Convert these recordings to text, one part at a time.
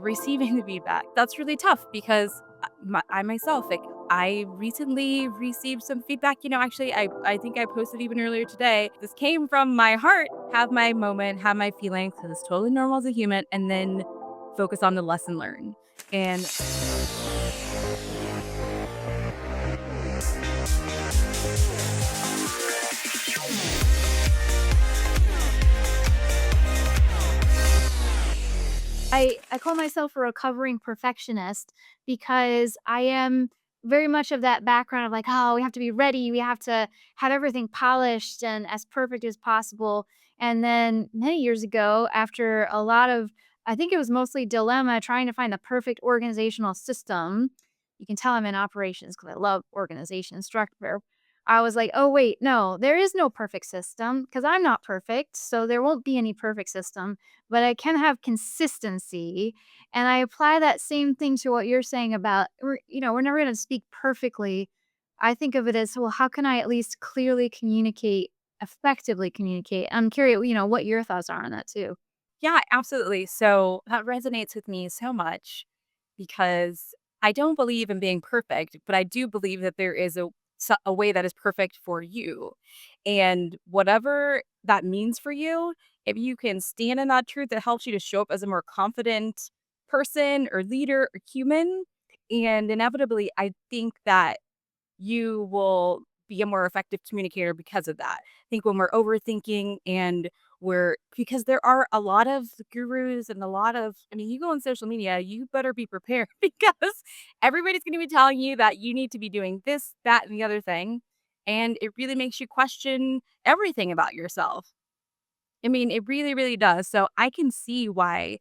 Receiving the feedback, that's really tough because I myself, like, I recently received some feedback. Actually, I think I posted even earlier today. This came from my heart. Have my moment, have my feelings, because it's totally normal as a human, and then focus on the lesson learned. And I call myself a recovering perfectionist because I am very much of that background of like, oh, we have to be ready, we have to have everything polished and as perfect as possible. And then many years ago, after a lot of, I think it was mostly dilemma trying to find the perfect organizational system. You can tell I'm in operations because I love organization structure. I was like, oh, wait, no, there is no perfect system because I'm not perfect. So there won't be any perfect system, but I can have consistency. And I apply that same thing to what you're saying about we're never going to speak perfectly. I think of it as, well, how can I at least clearly communicate, effectively communicate? I'm curious, what your thoughts are on that too. yeah, absolutely. So that resonates with me so much because I don't believe in being perfect, but I do believe that there is a way that is perfect for you. And whatever that means for you, if you can stand in that truth, it helps you to show up as a more confident person or leader or human. And inevitably, I think that you will be a more effective communicator because of that. I think when we're overthinking and we're because there are a lot of gurus and a lot of you go on social media, you better be prepared because everybody's going to be telling you that you need to be doing this, that, and the other thing. And it really makes you question everything about yourself. It really, really does. So I can see why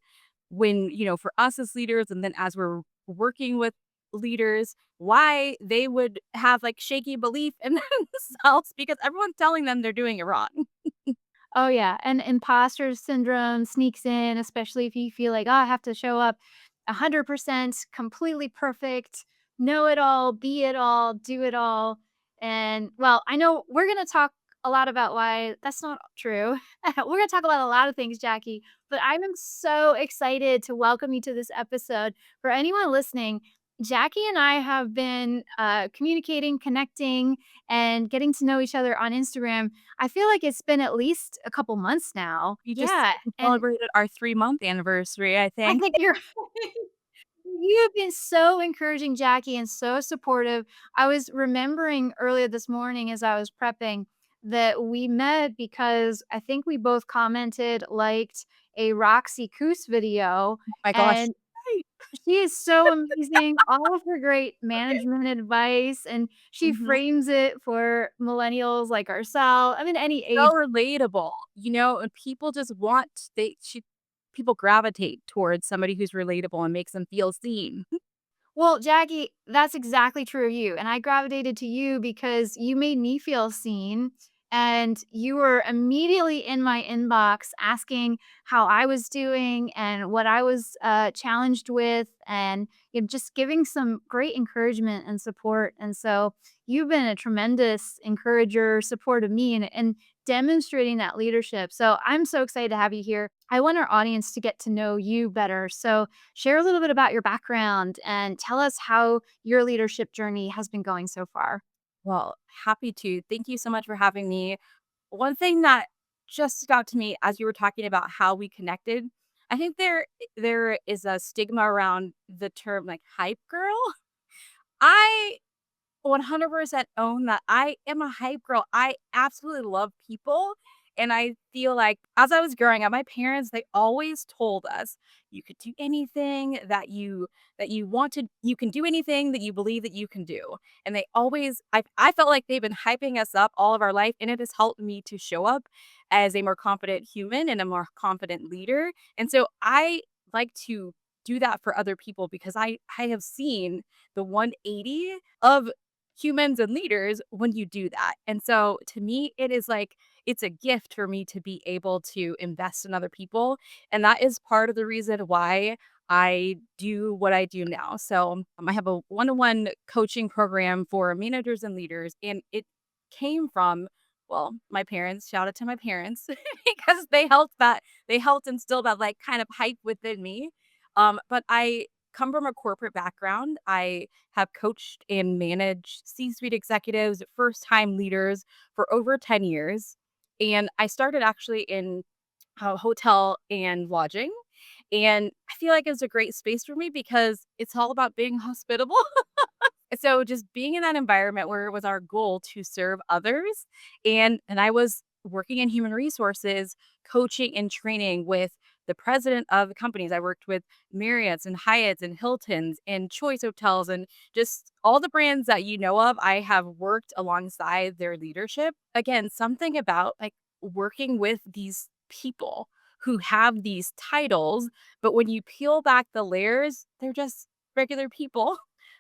for us as leaders and then as we're working with leaders, why they would have like shaky belief in themselves because everyone's telling them they're doing it wrong. Oh, yeah, and imposter syndrome sneaks in, especially if you feel like, "Oh, I have to show up 100% completely perfect, know it all, be it all, do it all." And, well, I know we're gonna talk a lot about why that's not true. We're gonna talk about a lot of things, Jackie, but I am so excited to welcome you to this episode. For anyone listening, Jackie and I have been, communicating, connecting, and getting to know each other on Instagram. I feel like it's been at least a couple months now. We just Yeah, and celebrated our 3-month anniversary, I I think. think you're you have been so encouraging, Jackie, and so supportive. I was remembering earlier this morning as I was prepping that we met because I think we both commented, liked a Roxy Coos video, Oh my gosh. and she is so amazing, all of her great management advice, and she Mhm. frames it for millennials like ourselves. I mean, any So age. relatable, and people just people gravitate towards somebody who's relatable and makes them feel seen. Well, Jackie, that's exactly true of you, and I gravitated to you because you made me feel seen, and you were immediately in my inbox asking how I was doing and what I was, challenged with, and, just giving some great encouragement and support, and so you've been a tremendous encourager, support of me, and demonstrating that leadership, so I'm so excited to have you here. I want our audience to get to know you better, so share a little bit about your background and tell us how your leadership journey has been going so far. Well, happy to. Thank you so much for having me. One thing that just stood out to me as you were talking about how we connected, I think there is a stigma around the term like hype girl. I 100% own that I am a hype girl. I absolutely love people, and I feel like as I was growing up, my parents, they always told us, "You could do anything that you wanted. You can do anything that you believe that you can do." And they always I felt like they've been hyping us up all of our life, and it has helped me to show up as a more confident human and a more confident leader. And so I like to do that for other people because I have seen the 180 of humans and leaders when you do that. And so to me, it is like it's a gift for me to be able to invest in other people. And that is part of the reason why I do what I do now. So I have a one-on-one coaching program for managers and leaders. And it came from, well, my parents, shout out to my parents, because they helped instill that like kind of hype within me. But I come from a corporate background. I have coached and managed C-suite executives, first-time leaders for over 10 years. And I started actually in hotel and lodging. And I feel like it's a great space for me because it's all about being hospitable. So just being in that environment where it was our goal to serve others, and I was working in human resources, coaching and training with the president of the companies. I worked with Marriott's and Hyatt's and Hilton's and Choice Hotels and just all the brands that you know of. I have worked alongside their leadership. Again, something about like working with these people who have these titles, but when you peel back the layers, they're just regular people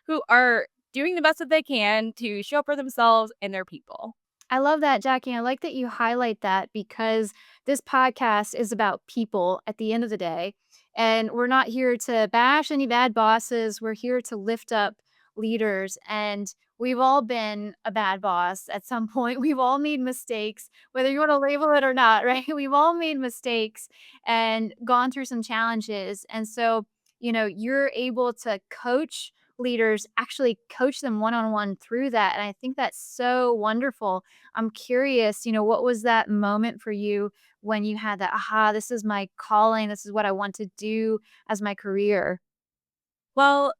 who are doing the best that they can to show up for themselves and their people. I love that, Jackie. I like that you highlight that because this podcast is about people at the end of the day. And we're not here to bash any bad bosses. We're here to lift up leaders. And we've all been a bad boss at some point. We've all made mistakes, whether you want to label it or not, right? We've all made mistakes and gone through some challenges. And so, you're able to coach leaders, actually coach them one on one through that. And I think that's so wonderful. I'm curious, what was that moment for you when you had that, aha, this is my calling, this is what I want to do as my career? Well,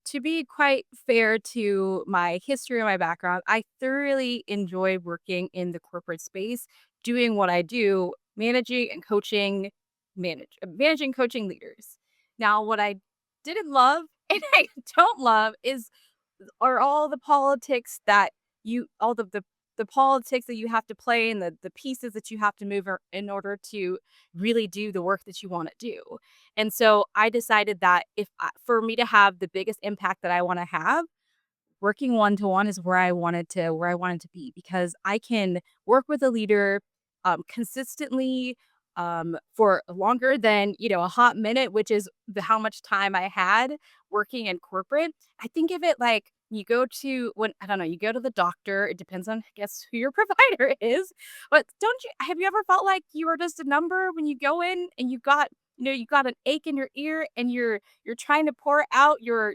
to be quite fair to my history and my background, I thoroughly enjoy working in the corporate space, doing what I do, managing and coaching, managing coaching leaders. Now, what I didn't love and I don't love is are all the politics that you all the politics that you have to play and the pieces that you have to move in order to really do the work that you want to do. And so I decided that for me to have the biggest impact that I want to have, working one to one is where I wanted to be because I can work with a leader consistently for longer than a hot minute, which is how much time I had working in corporate. I think of it like you go to when I don't know, you go to the doctor. It depends on I guess who your provider is, but don't you have you ever felt like you are just a number when you go in and you got an ache in your ear and you're trying to pour out your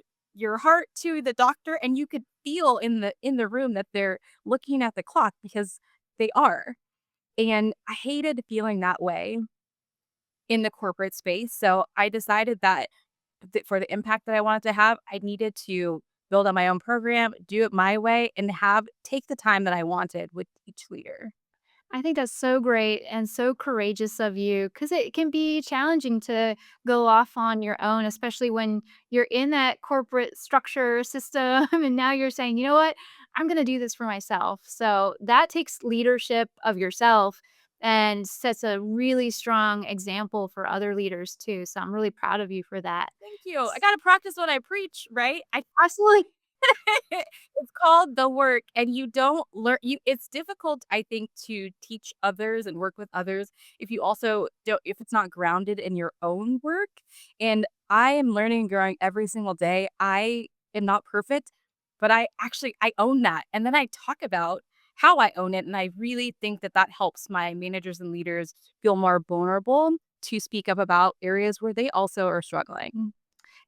heart to the doctor and you could feel in the room that they're looking at the clock because they are. And I hated feeling that way in the corporate space. So I decided that for the impact that I wanted to have, I needed to build on my own program, do it my way, and have take the time that I wanted with each leader. I think that's so great and so courageous of you because it can be challenging to go off on your own, especially when you're in that corporate structure system. And now you're saying, you know what? I'm going to do this for myself. So that takes leadership of yourself and sets a really strong example for other leaders too. So I'm really proud of you for that. Thank you. I got to practice what I preach, right? I Absolutely. It's called the work, and you don't learn you it's difficult, I think, to teach others and work with others if you also don't if it's not grounded in your own work, and I am learning and growing every single day. I am not perfect, but I own that, and then I talk about how I own it, and I really think that that helps my managers and leaders feel more vulnerable to speak up about areas where they also are struggling.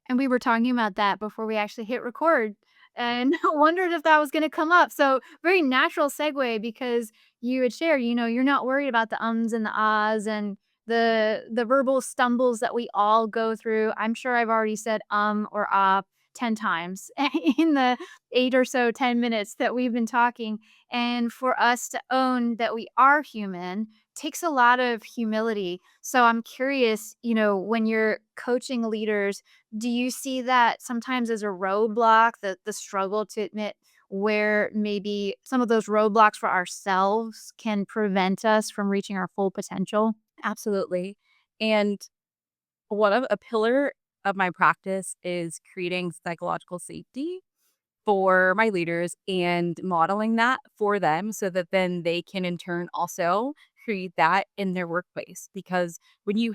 And we were talking about that before we actually hit record and wondered if that was gonna come up. So, very natural segue because you had shared, you're not worried about the ums and the ahs and the verbal stumbles that we all go through. I'm sure I've already said or ah 10 times in the 8 or so 10 minutes that we've been talking. And for us to own that we are human takes a lot of humility. So I'm curious, when you're coaching leaders, do you see that sometimes as a roadblock, the struggle to admit where maybe some of those roadblocks for ourselves can prevent us from reaching our full potential? Absolutely, and one of a pillar of my practice is creating psychological safety for my leaders and modeling that for them so that then they can in turn also create that in their workplace. Because when you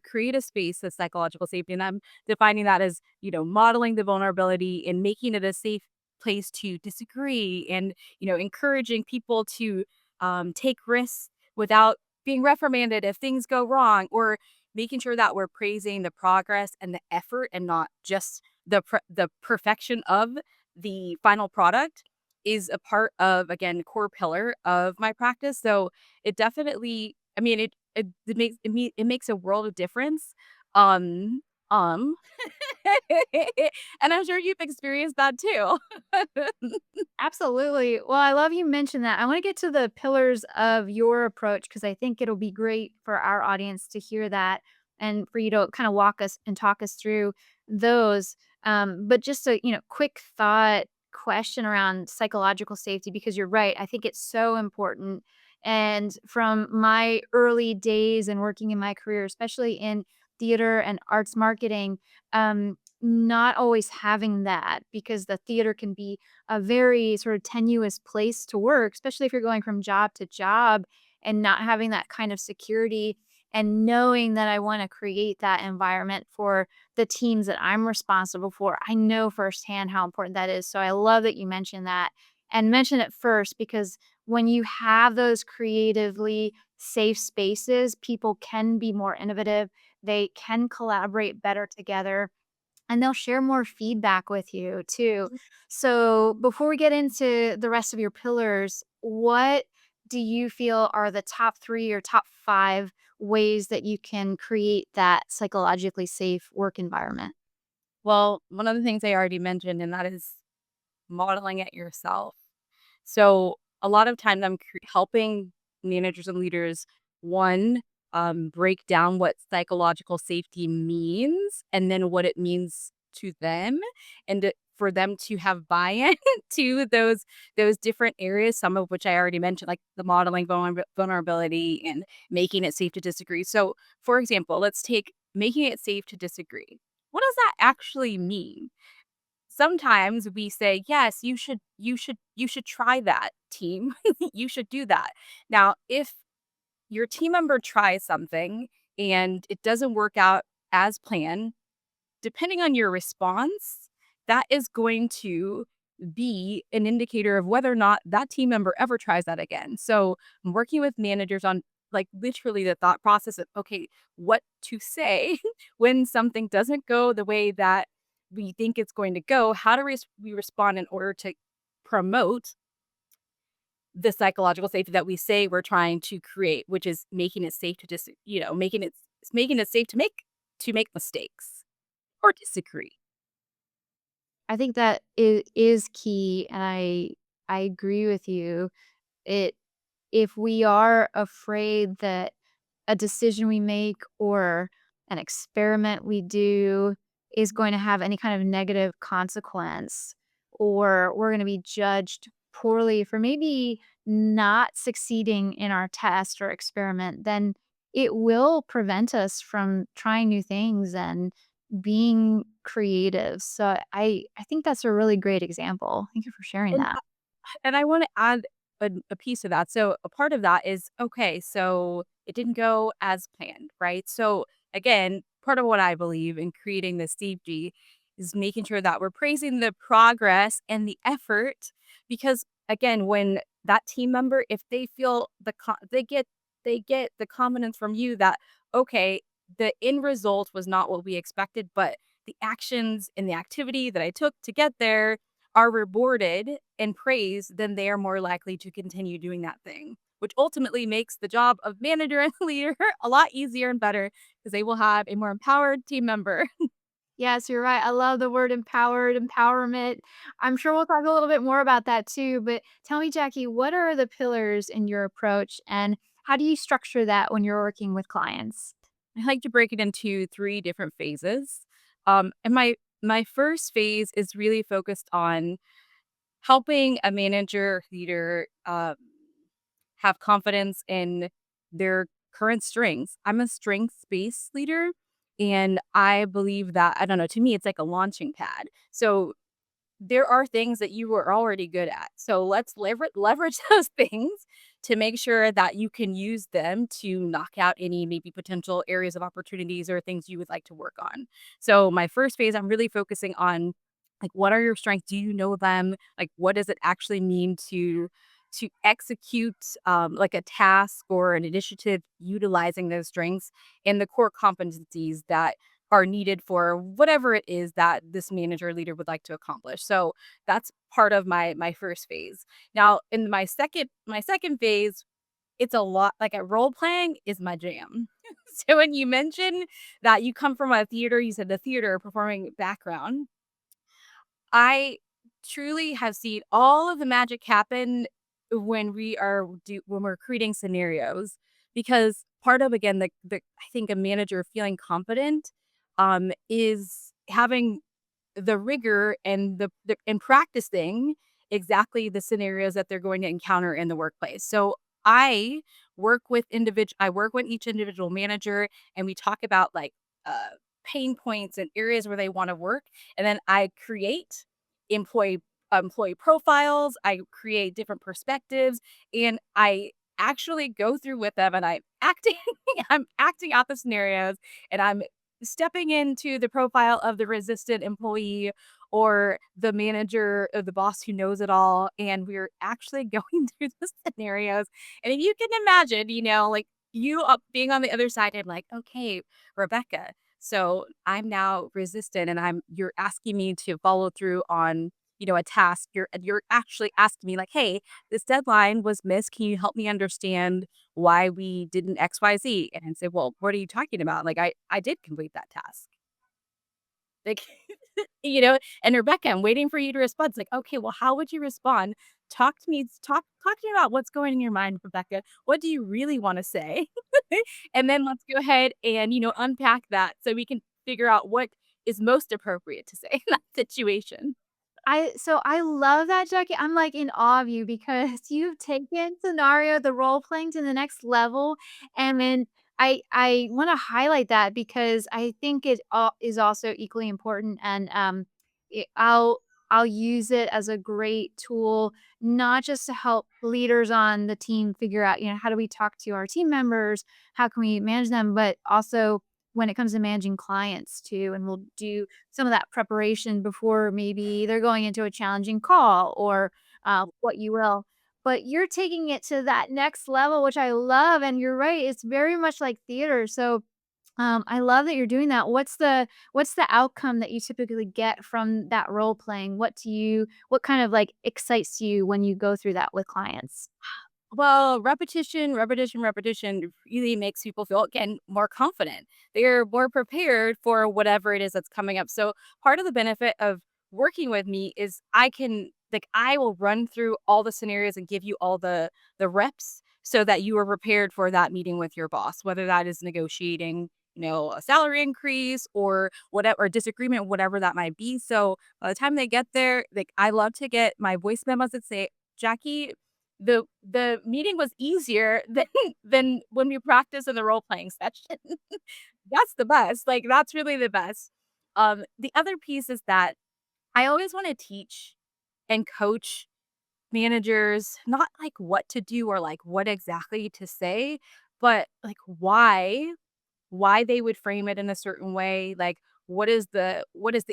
create a space of psychological safety, and I'm defining that as, modeling the vulnerability and making it a safe place to disagree and, encouraging people to take risks without being reprimanded if things go wrong or making sure that we're praising the progress and the effort and not just the perfection of the final product is a part of, again, core pillar of my practice. So it definitely, I mean, it makes a world of difference. Um, um, and I'm sure you've experienced that too. Absolutely. Well, I love you mentioned that. I want to get to the pillars of your approach because I think it'll be great for our audience to hear that and for you to kind of walk us and talk us through those. But just a quick thought question around psychological safety because you're right. I think it's so important. And from my early days and working in my career, especially in theater and arts marketing, not always having that because the theater can be a very sort of tenuous place to work, especially if you're going from job to job and not having that kind of security and knowing that I want to create that environment for the teams that I'm responsible for. I know firsthand how important that is. So I love that you mentioned that and mention it first because when you have those creatively safe spaces, people can be more innovative. They can collaborate better together and they'll share more feedback with you too. So, before we get into the rest of your pillars, what do you feel are the top 3 or top 5 ways that you can create that psychologically safe work environment? Well, one of the things I already mentioned, and that is modeling it yourself. So a lot of times I'm helping managers and leaders, one, break down what psychological safety means and then what it means to them and for them to have buy-in to those different areas, some of which I already mentioned, like the modeling vulnerability and making it safe to disagree. So, for example, let's take making it safe to disagree. What does that actually mean? Sometimes we say, "Yes, you should try that, team. You should do that." Now, if your team member tries something and it doesn't work out as planned, depending on your response, that is going to be an indicator of whether or not that team member ever tries that again. So, I'm working with managers on like literally the thought process of, okay, what to say when something doesn't go the way that we think it's going to go. How do we respond in order to promote the psychological safety that we say we're trying to create, which is making it safe to just, making it safe to make mistakes or disagree. I think that is key, and I agree with you. It if we are afraid that a decision we make or an experiment we do is going to have any kind of negative consequence, or we're going to be judged poorly for maybe not succeeding in our test or experiment, then it will prevent us from trying new things and being creative. So I think that's a really great example. Thank you for sharing And that. And I wanna add a piece of that. So, a part of that is, okay, so it didn't go as planned, right? So, again, part of what I believe in creating this safety is making sure that we're praising the progress and the effort because, again, when that team member, if they feel they get the confidence from you that, okay, the end result was not what we expected, but the actions and the activity that I took to get there are rewarded and praised, then they are more likely to continue doing that thing, which ultimately makes the job of manager and leader a lot easier and better because they will have a more empowered team member. Yes, you're right. I love the word empowered, empowerment. I'm sure we'll talk a little bit more about that too. But tell me, Jackie, what are the pillars in your approach and how do you structure that when you're working with clients? I like to break it into 3 different phases. And my first phase is really focused on helping a manager leader have confidence in their current strengths. I'm a strengths-based leader, and I believe that I don't know, to me, it's like a launching pad. So there are things that you are already good at. So let's leverage those things to make sure that you can use them to knock out any maybe potential areas of opportunities or things you would like to work on. So my first phase, I'm really focusing on like what are your strengths? Do you know them? Like what does it actually mean to to execute like a task or an initiative utilizing those strengths and the core competencies that are needed for whatever it is that this manager or leader would like to accomplish. So that's part of my first phase. Now, in my second phase, it's a lot like, role playing is my jam. So when you mention that you come from a theater, you said the theater performing background, I truly have seen all of the magic happen when we're creating scenarios, because part of, again, the I think a manager feeling confident, is having the rigor and and practicing exactly the scenarios that they're going to encounter in the workplace. So I I work with each individual manager, and we talk about like uh pain points and areas where they want to work, and then I create employee employee profiles, I create different perspectives, and I actually go through with them, and I'm acting I'm acting out the scenarios, and I'm stepping into the profile of the resistant employee or the manager or the boss who knows it all, and we're actually going through the scenarios. And if you can imagine, like you up being on the other side and like, okay, Rebecca, so I'm now resistant and you're asking me to follow through on a task. You're actually asking me like, hey, this deadline was missed. Can you help me understand why we didn't XYZ? And I say, well, what are you talking about? Like, I did complete that task. Like, and Rebecca, I'm waiting for you to respond. It's like, okay, well, how would you respond? Talk to me about what's going in your mind, Rebecca. What do you really want to say? And then let's go ahead and, unpack that so we can figure out what is most appropriate to say in that situation. I love that, Jackie. I'm, like, in awe of you because you've taken scenario, the role playing to the next level, and then I wanna highlight that because I think it is also equally important, and, I'll use it as a great tool, not just to help leaders on the team figure out, how do we talk to our team members, how can we manage them, but also when it comes to managing clients too, and we'll do some of that preparation before maybe they're going into a challenging call or what you will. But you're taking it to that next level, which I love. And you're right; it's very much like theater. So I love that you're doing that. What's the outcome that you typically get from that role playing? What kind of like excites you when you go through that with clients? Well, repetition really makes people feel, again, more confident. They're more prepared for whatever it is that's coming up. So, part of the benefit of working with me is I will run through all the scenarios and give you all the reps so that you are prepared for that meeting with your boss, whether that is negotiating, a salary increase or whatever, or disagreement, whatever that might be. So, by the time they get there, like I love to get my voice memos that say, Jackie, the meeting was easier than than when we practiced in the role playing session. That's the best, like, that's really the best. The other piece is that I always wanna teach and coach managers, not like what to do or like what exactly to say, but like why they would frame it in a certain way, like what is the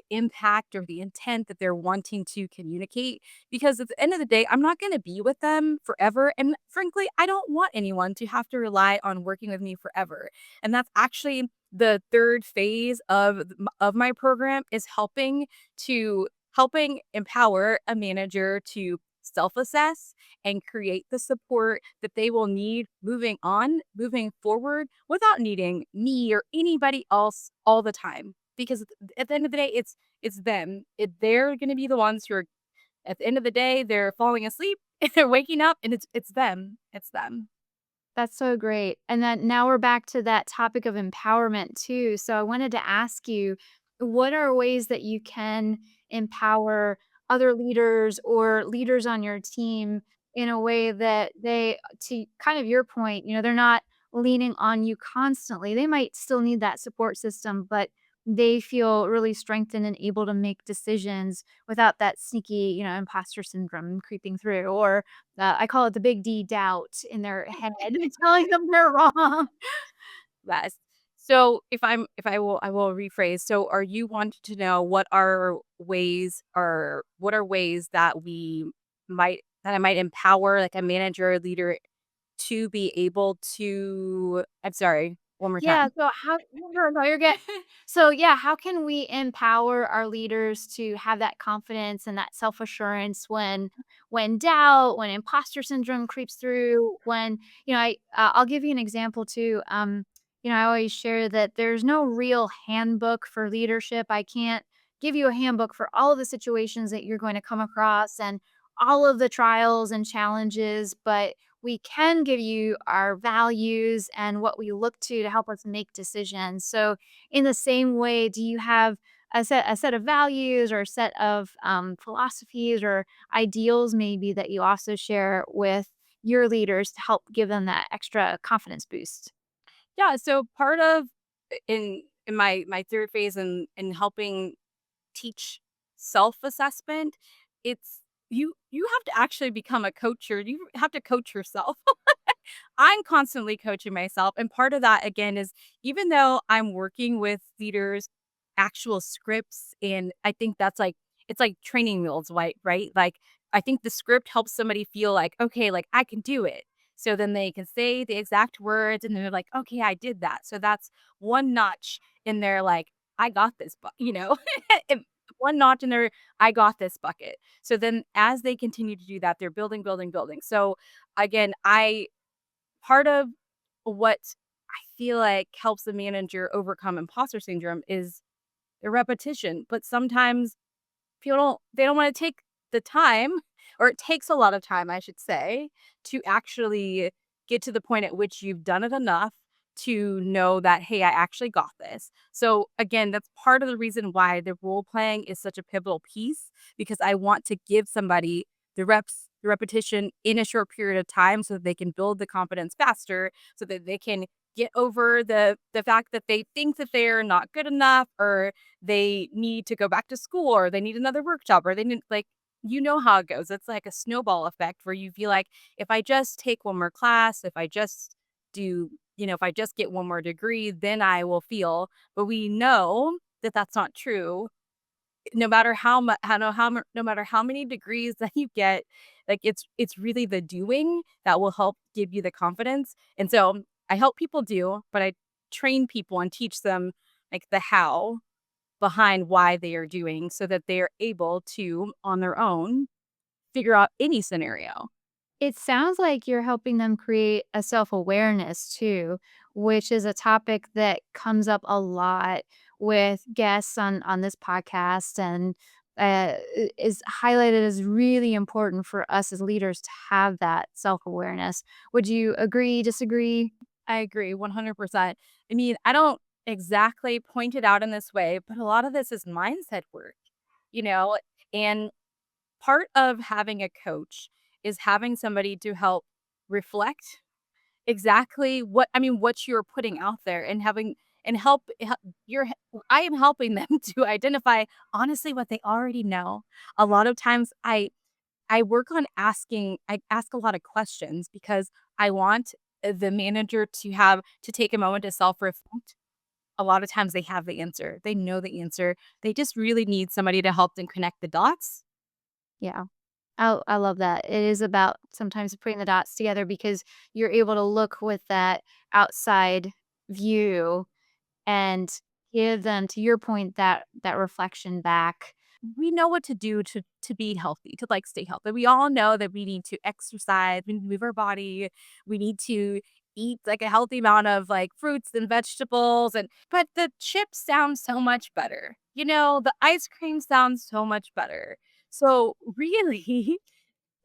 impact or the intent that they're wanting to communicate, because at the end of the day, I'm not going to be with them forever, and frankly, I don't want anyone to have to rely on working with me forever. And that's actually the third phase of my program, is helping empower a manager to self-assess and create the support that they will need moving forward, without needing me or anybody else all the time. Because at the end of the day, it's them. They're going to be the ones who are, at the end of the day, they're falling asleep and they're waking up, and it's them. It's them. That's so great. And then now we're back to that topic of empowerment too. So I wanted to ask you, what are ways that you can empower other leaders or leaders on your team in a way that they, to kind of your point, they're not leaning on you constantly. They might still need that support system, but they feel really strengthened and able to make decisions without that sneaky, imposter syndrome creeping through, or I call it the big D doubt in their head, telling them they're wrong. Best. So if I will rephrase. So are you wanting to know what are ways that we might that I might empower like a manager or leader to be able to I'm sorry, one more Yeah, time. so how no, you're good. So, yeah, how can we empower our leaders to have that confidence and that self-assurance when doubt, when imposter syndrome creeps through, when, I'll give you an example too. I always share that there's no real handbook for leadership. I can't give you a handbook for all of the situations that you're going to come across and all of the trials and challenges, but we can give you our values and what we look to help us make decisions. So, in the same way, do you have a set of values or a set of philosophies or ideals maybe that you also share with your leaders to help give them that extra confidence boost? Yeah, so part of in my third phase in helping teach self-assessment, it's you have to actually become a coach or you have to coach yourself. I'm constantly coaching myself. And part of that, again, is even though I'm working with leaders, actual scripts, and I think that's like, it's like training wheels, right? Like, I think the script helps somebody feel like, okay, like I can do it. So then they can say the exact words and they're like, okay, I did that. So that's one notch in their like, I got this, and one notch in their I got this bucket. So then as they continue to do that, they're building, building, building. So again, I part of what I feel like helps the manager overcome imposter syndrome is the repetition, but sometimes people don't wanna take the time, or it takes a lot of time, I should say, to actually get to the point at which you've done it enough to know that, "Hey, I actually got this." So, again, that's part of the reason why the role playing is such a pivotal piece, because I want to give somebody the repetition in a short period of time so that they can build the confidence faster, so that they can get over the fact that they think that they're not good enough, or they need to go back to school, or they need another workshop, or they need like you know how it goes. It's like a snowball effect where you feel like if I just take one more class, if I just do, if I just get one more degree, then I will feel. But we know that that's not true. No matter how much, no matter how many degrees that you get, like it's really the doing that will help give you the confidence. And so I help people do, but I train people and teach them like the how behind why they are doing so that they are able to, on their own, figure out any scenario. It sounds like you're helping them create a self-awareness too, which is a topic that comes up a lot with guests on this podcast and is highlighted as really important for us as leaders to have that self-awareness. Would you agree, disagree? I agree 100%. I mean, I don't exactly point it out in this way, but a lot of this is mindset work, you know? And part of having a coach is having somebody to help reflect exactly what you're putting out there and having and you're I am helping them to identify honestly what they already know. A lot of times I work on I ask a lot of questions because I want the manager to take a moment to self-reflect. A lot of times they have the answer. They know the answer. They just really need somebody to help them connect the dots. Yeah. I love that. It is about sometimes putting the dots together because you're able to look with that outside view and give them, to your point, that reflection back. We know what to do to be healthy, to like stay healthy. We all know that we need to exercise, we need to move our body, we need to eat like a healthy amount of like fruits and vegetables and but the chips sound so much better. The ice cream sounds so much better. So really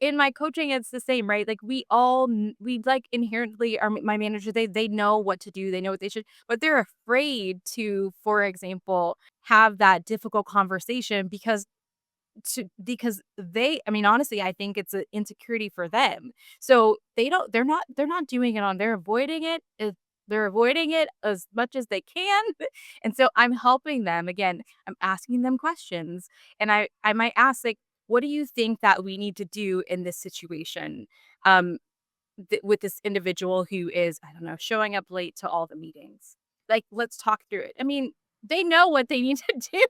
in my coaching, it's the same, right? Like we like inherently are my manager, they know what to do, they know what they should, but they're afraid to, for example, have that difficult conversation because I mean, honestly, I think it's an insecurity for them. So they're not doing it on they're avoiding it as much as they can. And so I'm helping them again. I'm asking them questions. And I might ask like, what do you think that we need to do in this situation? Um with this individual who is, I don't know, showing up late to all the meetings. Like, let's talk through it. I mean, they know what they need to do.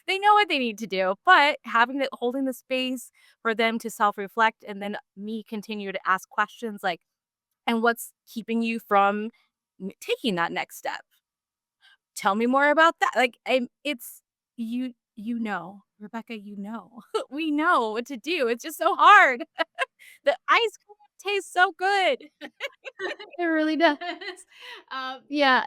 They know what they need to do, but having the holding the space for them to self-reflect and then me continue to ask questions like, "And what's keeping you from taking that next step? Tell me more about that." Like, it's you know, Rebecca, you know. We know what to do. It's just so hard. The ice cream tastes so good. It really does. Yeah,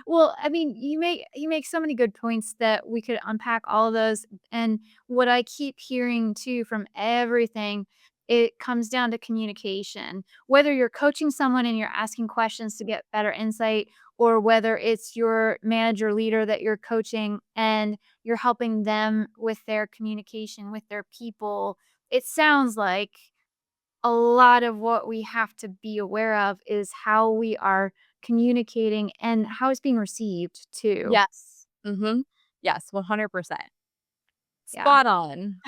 well, I mean, you make so many good points that we could unpack all of those. And what I keep hearing too from everything, it comes down to communication. Whether you're coaching someone and you're asking questions to get better insight, or whether it's your manager leader that you're coaching and you're helping them with their communication with their people, it sounds like a lot of what we have to be aware of is how we are communicating and how it's being received too. Yes. Mhm. Yes, 100%. Yeah. Spot on.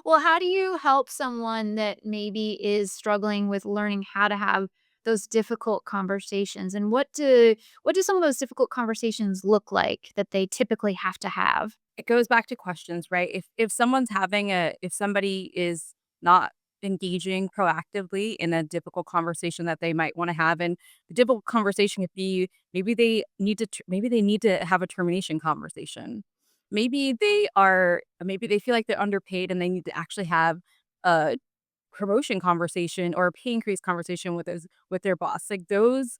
Well, how do you help someone that maybe is struggling with learning how to have those difficult conversations? And what do some of those difficult conversations look like that they typically have to have? It goes back to questions, right? If someone's having a if somebody is not engaging proactively in a difficult conversation that they might wanna have, and the difficult conversation could be maybe they need to have a termination conversation. Maybe they feel like they're underpaid and they need to actually have a promotion conversation or a pay increase conversation with their boss. Like, those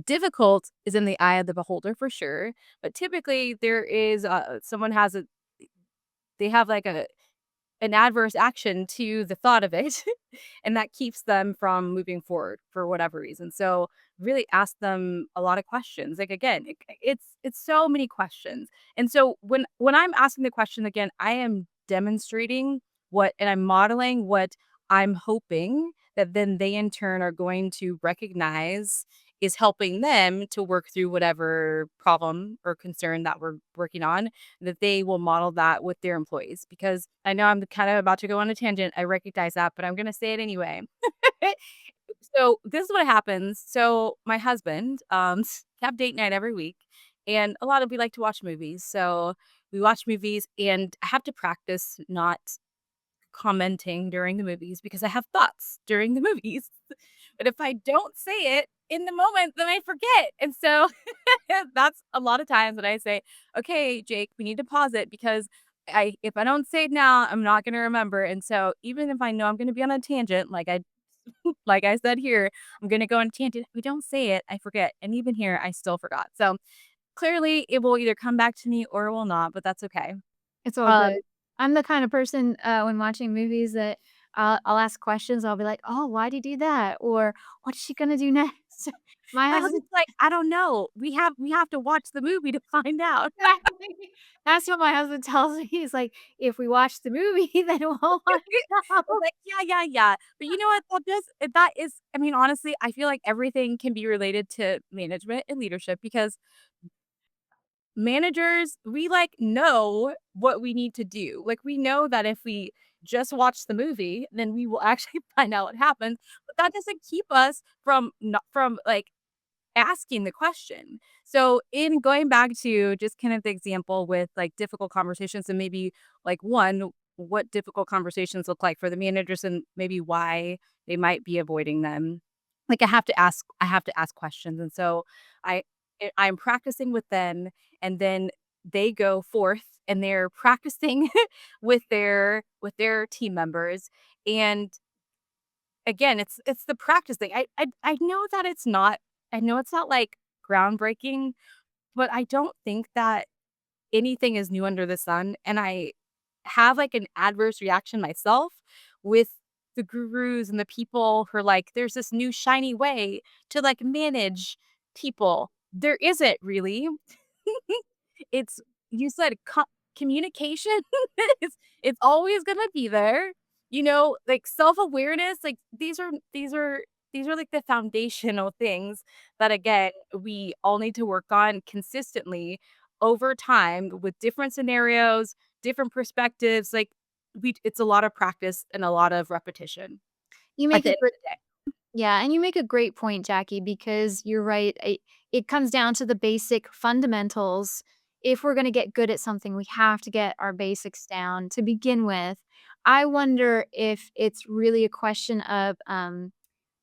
difficult is in the eye of the beholder for sure, but typically there is, someone has a they have like an adverse action to the thought of it, and that keeps them from moving forward for whatever reason. So, really ask them a lot of questions. Like, again, it's so many questions. And so when I'm asking the question again, I am demonstrating what and I'm modeling what I'm hoping that then they in turn are going to recognize is helping them to work through whatever problem or concern that we're working on, that they will model that with their employees, because I know I'm kind of about to go on a tangent. I recognize that, but I'm going to say it anyway. So this is what happens. So my husband have date night every week, and a lot of we like to watch movies. So we watch movies, and I have to practice not commenting during the movies because I have thoughts during the movies. But if I don't say it in the moment, then I forget. And so that's a lot of times when I say, "Okay, Jake, we need to pause it because I if I don't say it now, I'm not gonna remember." And so even if I know I'm gonna be on a tangent, like I said here, I'm gonna go on a tangent. If we don't say it, I forget. And even here, I still forgot. So clearly it will either come back to me or it will not, but that's okay. It's all Um, good. I'm the kind of person, when watching movies that I'll ask questions. I'll be like, "Oh, why'd he do that?" Or, "What's she gonna do next?" My my husband husband's like, "I don't know. We have to watch the movie to find out." exactly. That's what my husband tells me. He's like, "If we watch the movie, then we'll wanna I was know." like, "Yeah, yeah, yeah." But you know what? That is I mean, honestly, I feel like everything can be related to management and leadership because managers, we, like, know what we need to do. Like, we know that if we just watch the movie, then we will actually find out what happens, but that doesn't keep us from not from, like, asking the question. So, in going back to just kind of the example with, like, difficult conversations and maybe, like, one, what difficult conversations look like for the managers and maybe why they might be avoiding them. Like, I have to ask questions, and so I I'm practicing with them, and then they go forth and they're practicing with their team members, and again, it's the practice thing. I know that I know it's not, like, groundbreaking, but I don't think that anything is new under the sun, and I have, like, an adverse reaction myself with the gurus and the people who are like, "There's this new shiny way to, like, manage people." There isn't really. It's you said communication is it's always gonna be there, like, self-awareness, like, these are, like, the foundational things that, again, we all need to work on consistently over time with different scenarios, different perspectives, like, we it's a lot of practice and a lot of repetition You at make the a end great of the day. Yeah, and you make a great point, Jackie, because you're right. It comes down to the basic fundamentals. if we're gonna get good at something, we have to get our basics down to begin with. I wonder if it's really a question of,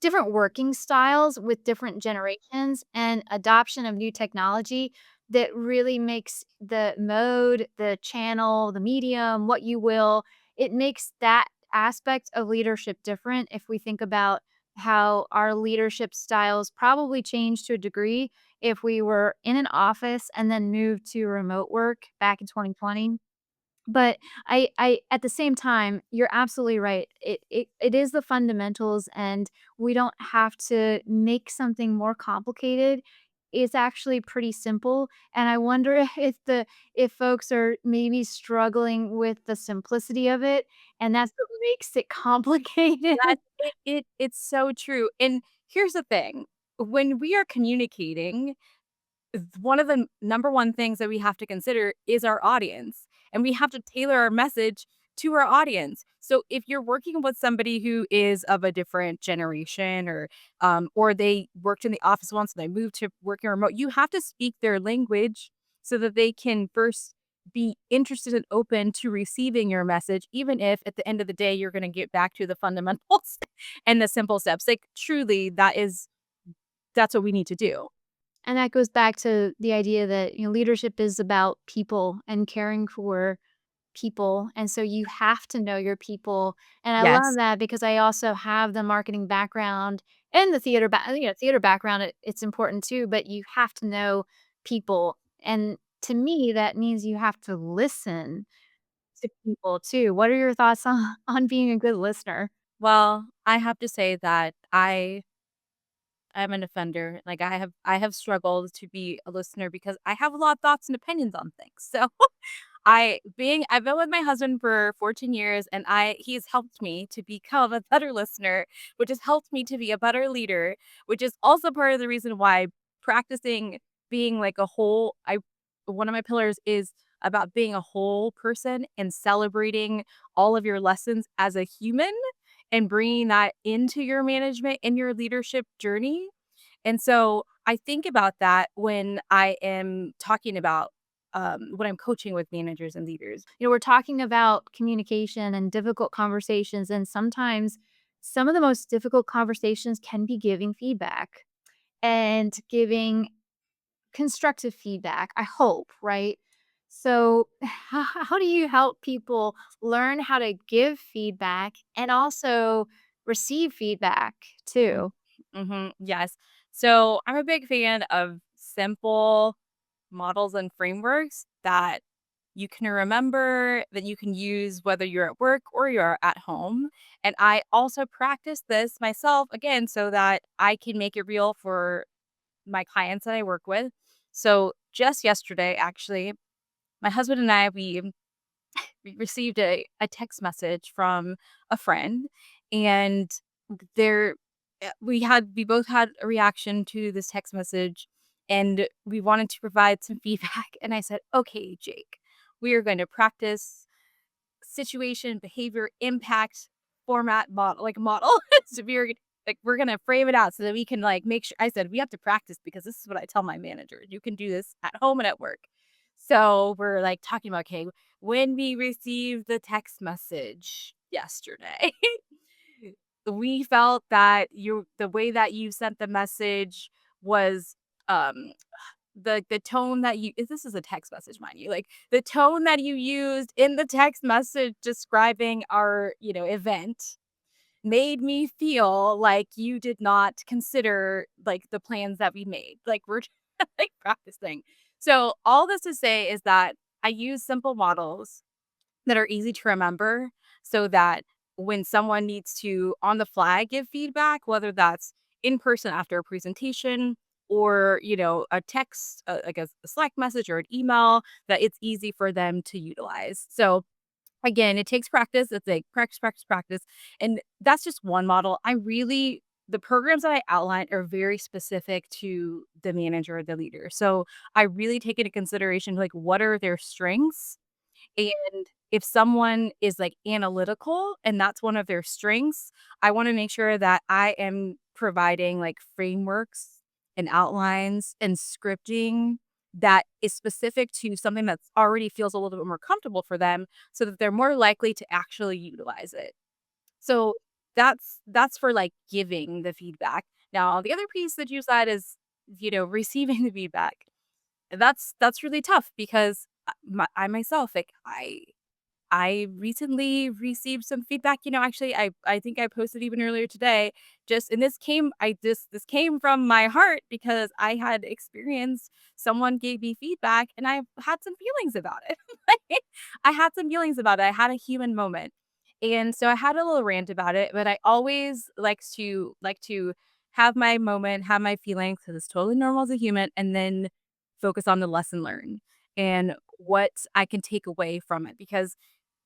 different working styles with different generations and adoption of new technology that really makes the mode, the channel, the medium, what you will, it makes that aspect of leadership different if we think about how our leadership styles probably changed to a degree if we were in an office and then moved to remote work back in 2020. But I at the same time, you're absolutely right. It is the fundamentals, and we don't have to make something more complicated. It's actually pretty simple, and I wonder if folks are maybe struggling with the simplicity of it, and that's what makes it complicated. It's so true, and here's the thing, when we are communicating, one of the number one things that we have to consider is our audience, and we have to tailor our message to our audience. So if you're working with somebody who is of a different generation or they worked in the office once and they moved to working remote, you have to speak their language so that they can first be interested and open to receiving your message, even if at the end of the day you're going to get back to the fundamentals and the simple steps. Like truly, that's what we need to do. And that goes back to the idea that, leadership is about people and caring for people, and so you have to know your people, and I love Yes. that because I also have the marketing background and the theater background, it's important too, but you have to know people, and to me, that means you have to listen to people too. What are your thoughts on on being a good listener? Well, I have to say that I'm an offender. Like I have struggled to be a listener because I have a lot of thoughts and opinions on things. So I've been with my husband for 14 years and he's helped me to become a better listener, which has helped me to be a better leader, which is also part of the reason why practicing being like a whole I one of my pillars is about being a whole person and celebrating all of your lessons as a human and bringing that into your management and your leadership journey. And so I think about that when I am talking about when I'm coaching with managers and leaders. We're talking about communication and difficult conversations, and sometimes some of the most difficult conversations can be giving feedback and giving constructive feedback, I hope, right? So, how do you help people learn how to give feedback and also receive feedback Mm, too? yes. So I'm a big fan of simple models and frameworks that you can remember, that you can use whether you're at work or you're at home. And I also practice this myself again so that I can make it real for my clients that I work with. So just yesterday, actually, my husband and we received a text message from a friend and there we both had a reaction to this text message and we wanted to provide some feedback and I said, "Okay, Jake, we are going to practice situation, behavior, impact, format, model." So we're gonna frame it out so that we can like make sure I said we have to practice because this is what I tell my manager. You can do this at home and at work. So we're like talking about okay, when we received the text message yesterday, we felt that the way that you sent the message was um the tone that you this is a text message, mind you, like, the tone that you used in the text message describing our, event made me feel like you did not consider, like, the plans that we made. Like, we're like, practicing. So, all this to say is that I use simple models that are easy to remember so that when someone needs to on the fly give feedback, whether that's in person after a presentation or, a text, like a Slack message or an email, that it's easy for them to utilize. So again, it takes practice. It's like practice, practice, practice. And that's just one model. The programs that I outlined are very specific to the manager or the leader. So I really take into consideration like what are their strengths and if someone is, like, analytical and that's one of their strengths, I wanna make sure that I am providing, like, frameworks and outlines and scripting that is specific to something that's already feels a little bit more comfortable for them so that they're more likely to actually utilize it. So that's for like giving the feedback. Now, the other piece that you said is, receiving the feedback. That's really tough because I myself, like I recently received some feedback, actually I think I posted even earlier today, just and this came from my heart because I had experienced someone gave me feedback and I had some feelings about it. Like, I had some feelings about it. I had a human moment. And so I had a little rant about it, but I always like to have my moment, have my feelings because it's totally normal as a human, and then focus on the lesson learned and what I can take away from it because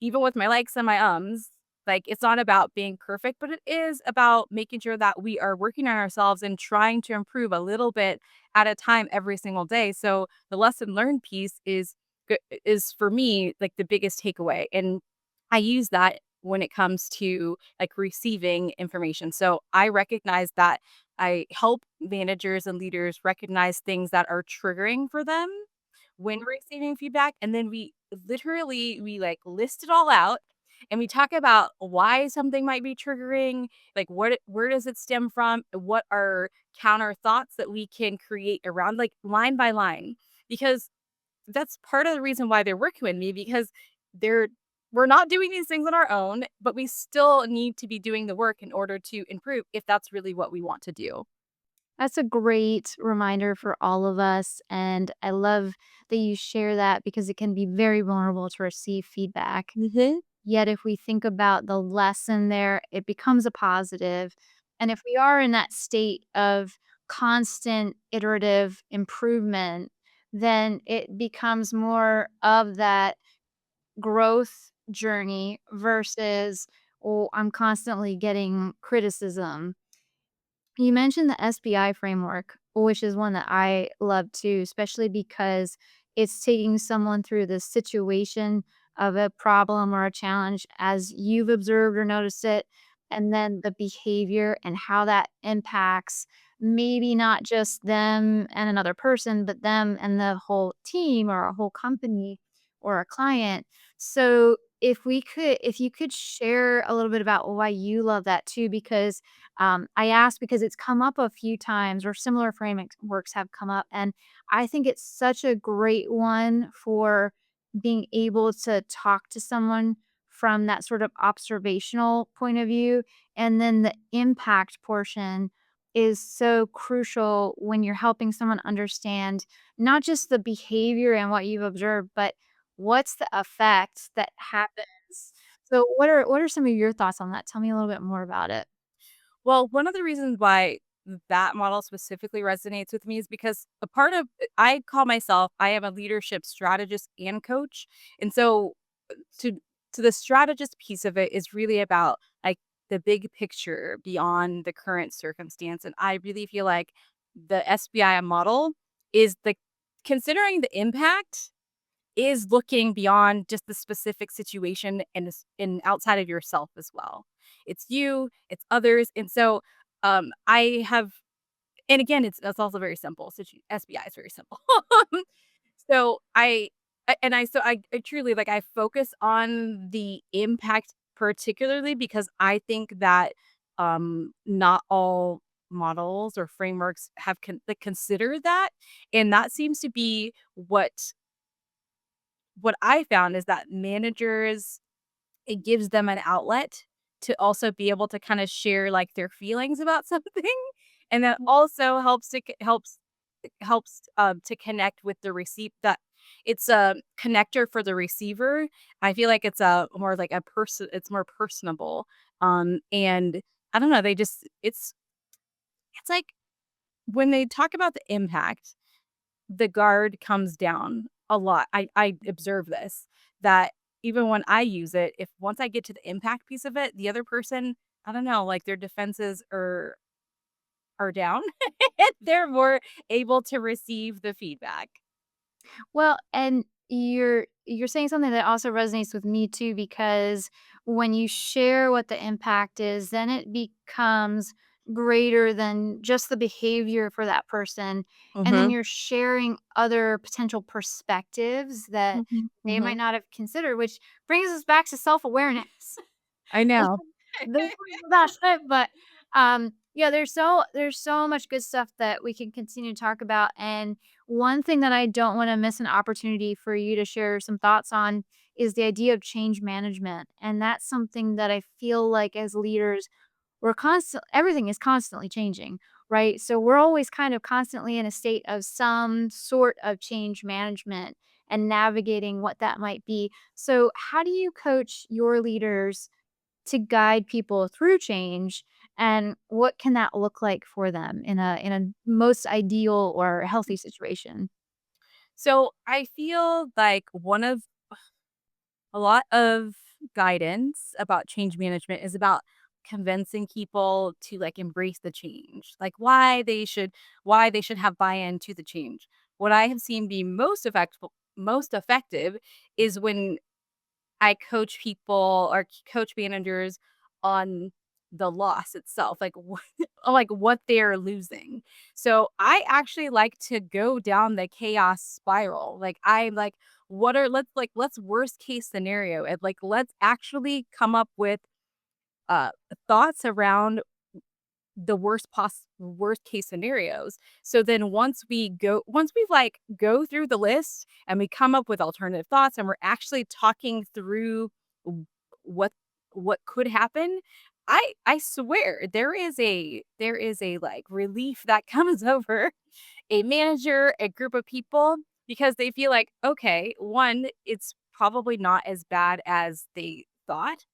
even with my likes and my ums, like, it's not about being perfect, but it is about making sure that we are working on ourselves and trying to improve a little bit at a time every single day. So the lesson learned piece is for me like the biggest takeaway, and I use that when it comes to like receiving information. So I recognize that I help managers and leaders recognize things that are triggering for them when receiving feedback, and then we like list it all out and we talk about why something might be triggering, like where does it stem from, what are counter thoughts that we can create around like line by line because that's part of the reason why they're working with me because they're we're not doing these things on our own, but we still need to be doing the work in order to improve if that's really what we want to do. That's a great reminder for all of us, and I love that you share that because it can be very vulnerable to receive feedback. Mhm. Yet if we think about the lesson there, it becomes a positive. And if we are in that state of constant iterative improvement, then it becomes more of that growth journey versus, oh, I'm constantly getting criticism. You mentioned the SBI framework, which is one that I love too, especially because it's taking someone through the situation of a problem or a challenge as you've observed or noticed it, and then the behavior and how that impacts maybe not just them and another person, but them and the whole team or a whole company or a client. So if you could share a little bit about why you love that too, because I asked because it's come up a few times or similar frameworks have come up, and I think it's such a great one for being able to talk to someone from that sort of observational point of view. And then the impact portion is so crucial when you're helping someone understand not just the behavior and what you've observed, but what's the effect that happens. So what are some of your thoughts on that? Tell me a little bit more about it. Well, one of the reasons why that model specifically resonates with me is because a part of I call myself I am a leadership strategist and coach. And so to to the strategist piece of it is really about like the big picture beyond the current circumstance. And I really feel like the SBI model is the considering the impact is looking beyond just the specific situation and outside of yourself as well. It's you, it's others, and so, I have and again, it's also very simple, SBI is very simple. So, I truly like, I focus on the impact particularly because I think that, not all models or frameworks have considered that, and that seems to be what I found is that managers it gives them an outlet to also be able to kinda share, like, their feelings about something, and that also helps to connect with the receipt that it's a connector for the receiver. I feel like it's a more like a person it's more personable, and I don't know, they just it's like when they talk about the impact the guard comes down a lot. I observe this, that even when I use it, if once I get to the impact piece of it, the other person, I don't know, like their defenses are down. They're more able to receive the feedback. Well, and you're saying something that also resonates with me too, because when you share what the impact is, then it becomes greater than just the behavior for that person, and then Mhm. you're sharing other potential perspectives that Mhm. they might Mhm. not have considered, which brings us back to self-awareness. I know. This is it, but, yeah, there's so much good stuff that we can continue to talk about, and one thing that I don't wanna miss an opportunity for you to share some thoughts on is the idea of change management, and that's something that I feel like as leaders, we're constant everything is constantly changing, right? So we're always kind of constantly in a state of some sort of change management and navigating what that might be. So how do you coach your leaders to guide people through change, and what can that look like for them in a most ideal or healthy situation? So, I feel like one of a lot of guidance about change management is about convincing people to, like, embrace the change, like, why they should have buy-in to the change. What I have seen be most effective is when I coach people or coach managers on the loss itself, like, what like, what they're losing. So, I actually like to go down the chaos spiral, like, I'm like, "What are let's worst case scenario it, like, let's actually come up with, uh, thoughts around the worst case scenarios. So then once we've, like, go through the list and we come up with alternative thoughts and we're actually talking through w what what could happen, I swear there is a, like, relief that comes over a manager, a group of people, because they feel like, "Okay, 1, it's probably not as bad as they thought."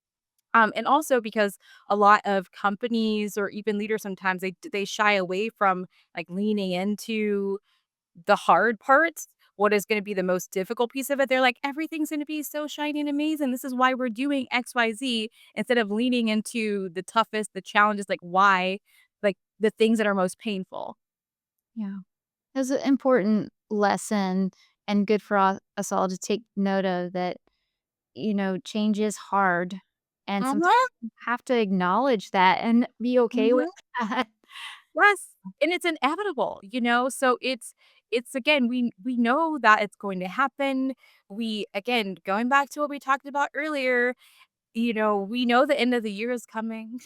And also because a lot of companies or even leaders sometimes they shy away from, like, leaning into the hard parts, what is gonna be the most difficult piece of it. They're like, "Everything's gonna be so shiny and amazing. This is why we're doing XYZ," instead of leaning into the toughest, the challenges, like, why, like, the things that are most painful. Yeah. It's an important lesson and good for us all to take note of that, change is hard, and sometimes Mhm, you have to acknowledge that and be okay with mhm. that. Yes, and it's inevitable, you know? So it's again, we know that it's going to happen. We again, going back to what we talked about earlier, you know, we know the end of the year is coming.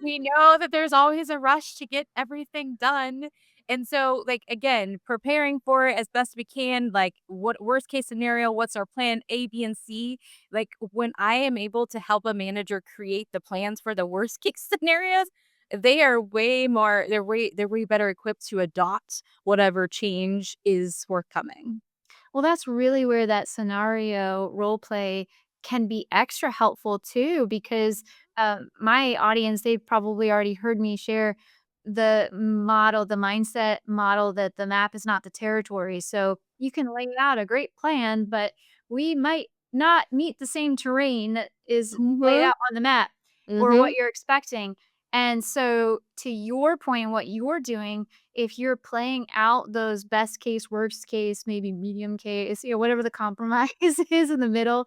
We know that there's always a rush to get everything done. And so, like, again, preparing for it as best we can, like, what worst case scenario, what's our plan A, B, and C? Like, when I am able to help a manager create the plans for the worst case scenarios, they are they're way better equipped to adopt whatever change is forthcoming. Well, that's really where that scenario role play can be extra helpful too, because my audience, they've probably already heard me share the mindset model that the map is not the territory. So you can lay out a great plan, but we might not meet the same terrain that is laid Mhm, out on the map or what mhm, you're expecting. And so, to your point, what you're doing, if you're playing out those best case, worst case, maybe medium case, whatever the compromise is in the middle,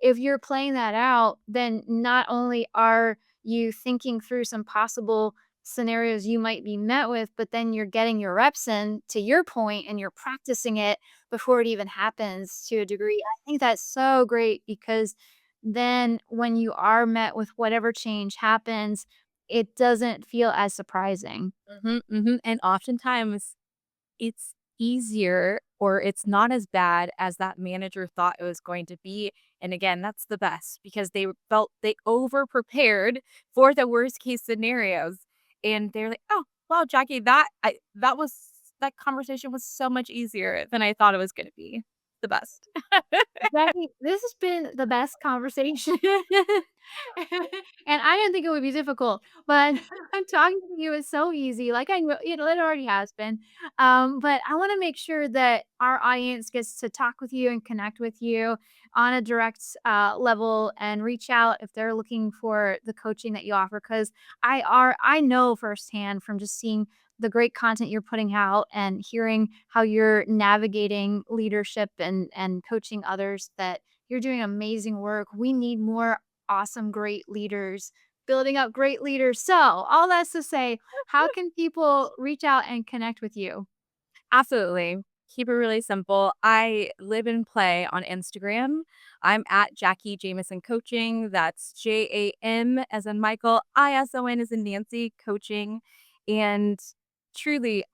if you're playing that out, then not only are you thinking through some possible scenarios you might be met with, but then you're getting your reps in to your point and you're practicing it before it even happens to a degree. I think that's so great because then when you are met with whatever change happens, it doesn't feel as surprising. mhm, mhm, and oftentimes it's easier or it's not as bad as that manager thought it was going to be, and again, that's the best because felt they over prepared for the worst case scenarios, and they're like, "Oh, wow, Jackie, that conversation was so much easier than I thought it was gonna be." The best. Jackie, this has been the best conversation. And I didn't think it would be difficult, but I'm talking to you is so easy. Like I know, it already has been. But I want to make sure that our audience gets to talk with you and connect with you on a direct level and reach out if they're looking for the coaching that you offer. Because I know firsthand from just seeing the great content you're putting out and hearing how you're navigating leadership and coaching others that you're doing amazing work. We need more awesome, great leaders building up great leaders. So, all that's to say, how can people reach out and connect with you? Absolutely. Keep it really simple. I live and play on Instagram. I'm at Jackie Jamison Coaching. That's JAM as in Michael, ISON as in Nancy Coaching. And truly,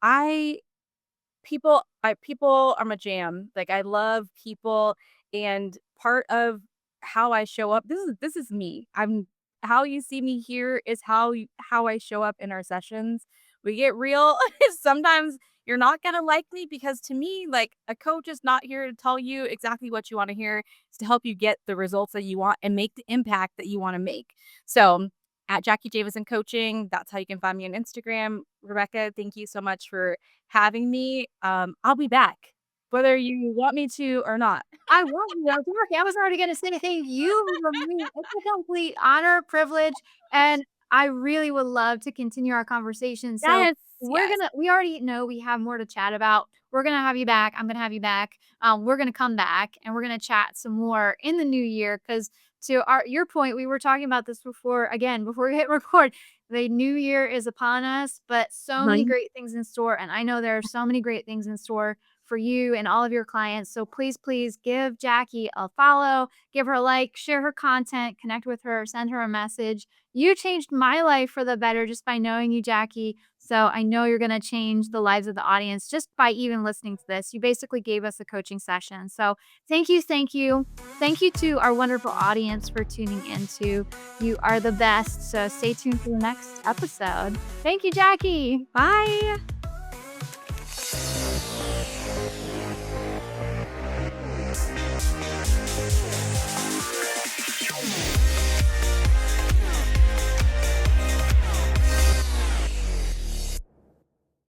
people are my jam. Like, I love people, and part of how I show up, this is me. I'm how you see me here is how I show up in our sessions. We get real. Sometimes you're not gonna like me because to me, like, a coach is not here to tell you exactly what you wanna hear. It's to help you get the results that you want and make the impact that you wanna make. So, at Jackie Jamison Coaching, that's how you can find me on Instagram. Rebecca, thank you so much for having me. I'll be back, whether you want me to or not. I love you. I was already gonna say thank you for me. It's a complete honor, privilege, and I really would love to continue our conversation. So Yes, yes. we already know we have more to chat about. We're gonna have you back. I'm gonna have you back. We're gonna come back and we're gonna chat some more in the new year because to your point, we were talking about this before again, before we hit record. The new year is upon us, but so many Hun great things in store. And I know there are so many great things in store for you and all of your clients. So please, please give Jackie a follow, give her a like, share her content, connect with her, send her a message. You changed my life for the better just by knowing you, Jackie. So I know you're going to change the lives of the audience just by even listening to this. You basically gave us a coaching session. So thank you. Thank you. Thank you to our wonderful audience for tuning into. You are the best. So stay tuned for the next episode. Thank you, Jackie. Bye.